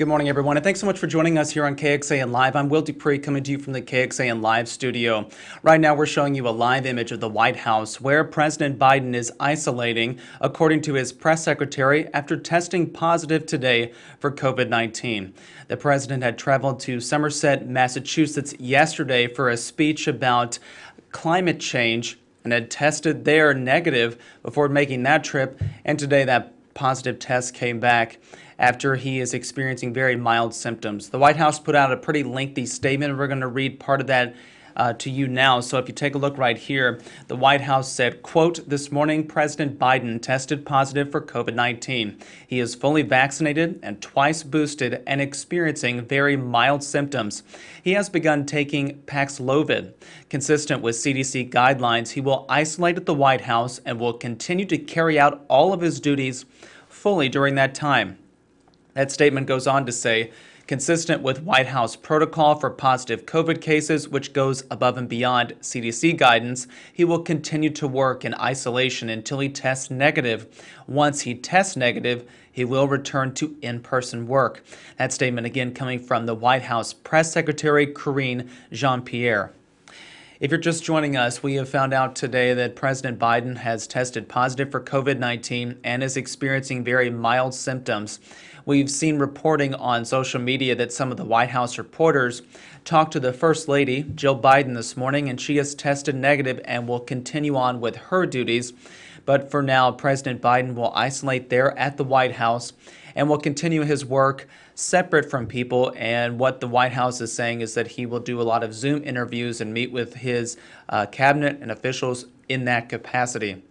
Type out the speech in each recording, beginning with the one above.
Good morning, everyone, and thanks so much for joining us here on KXAN Live. I'm Will Dupree coming to you from the KXAN Live studio. Right now, we're showing you a live image of the White House where President Biden is isolating, according to his press secretary, after testing positive today for COVID-19. The president had traveled to Somerset, Massachusetts yesterday for a speech about climate change and had tested there negative before making that trip, and today that positive test came back after he is experiencing very mild symptoms. The White House put out a pretty lengthy statement. We're going to read part of that to you now. So if you take a look right here, the White House said, quote, "This morning, President Biden tested positive for COVID-19. He is fully vaccinated and twice boosted and experiencing very mild symptoms. He has begun taking Paxlovid. Consistent with CDC guidelines, he will isolate at the White House and will continue to carry out all of his duties fully during that time." That statement goes on to say, consistent with White House protocol for positive COVID cases, which goes above and beyond CDC guidance, he will continue to work in isolation until he tests negative. Once he tests negative, he will return to in-person work. That statement again coming from the White House Press Secretary Karine Jean-Pierre. If you're just joining us, we have found out today that President Biden has tested positive for COVID-19 and is experiencing very mild symptoms. We've seen reporting on social media that some of the White House reporters talked to the First Lady, Jill Biden, this morning, and she has tested negative and will continue on with her duties. But for now, President Biden will isolate there at the White House and will continue his work separate from people. And what the White House is saying is that he will do a lot of Zoom interviews and meet with his cabinet and officials in that capacity.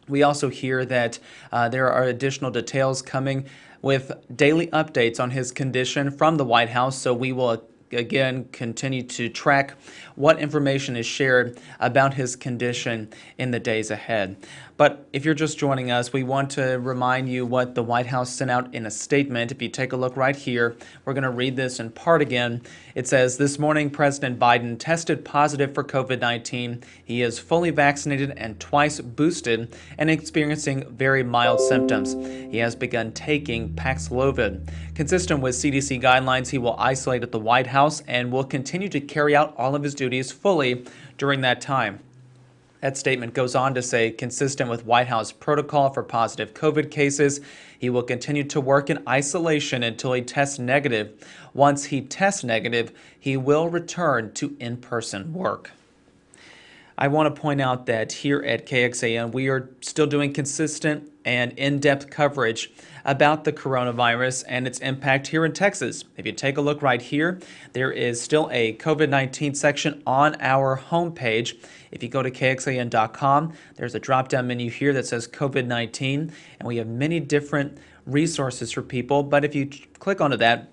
We also hear that there are additional details coming with daily updates on his condition from the White House, so we will again continue to track what information is shared about his condition in the days ahead. But if you're just joining us, we want to remind you what the White House sent out in a statement. If you take a look right here, we're going to read this in part again. It says, "This morning, President Biden tested positive for COVID-19. He is fully vaccinated and twice boosted and experiencing very mild symptoms. He has begun taking Paxlovid. Consistent with CDC guidelines, he will isolate at the White House and will continue to carry out all of his duties fully during that time." That statement goes on to say, consistent with White House protocol for positive COVID cases, he will continue to work in isolation until he tests negative. Once he tests negative, he will return to in-person work. I want to point out that here at KXAN, we are still doing consistent and in-depth coverage about the coronavirus and its impact here in Texas. If you take a look right here, there is still a COVID-19 section on our homepage. If you go to KXAN.com, there's a drop-down menu here that says COVID-19, and we have many different resources for people. But if you click onto that,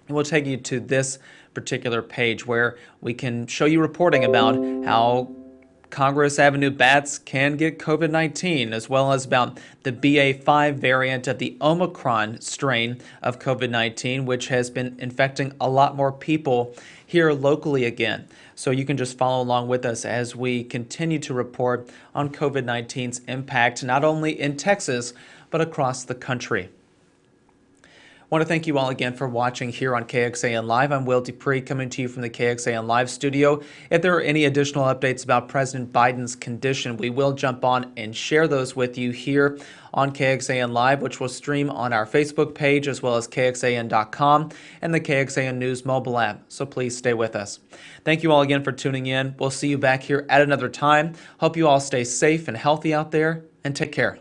it will take you to this particular page where we can show you reporting about how Congress Avenue bats can get COVID-19, as well as about the BA.5 variant of the Omicron strain of COVID-19, which has been infecting a lot more people here locally again. So you can just follow along with us as we continue to report on COVID-19's impact, not only in Texas, but across the country. I want to thank you all again for watching here on KXAN Live. I'm Will Dupree coming to you from the KXAN Live studio. If there are any additional updates about President Biden's condition, we will jump on and share those with you here on KXAN Live, which will stream on our Facebook page as well as KXAN.com and the KXAN News mobile app. So please stay with us. Thank you all again for tuning in. We'll see you back here at another time. Hope you all stay safe and healthy out there, and take care.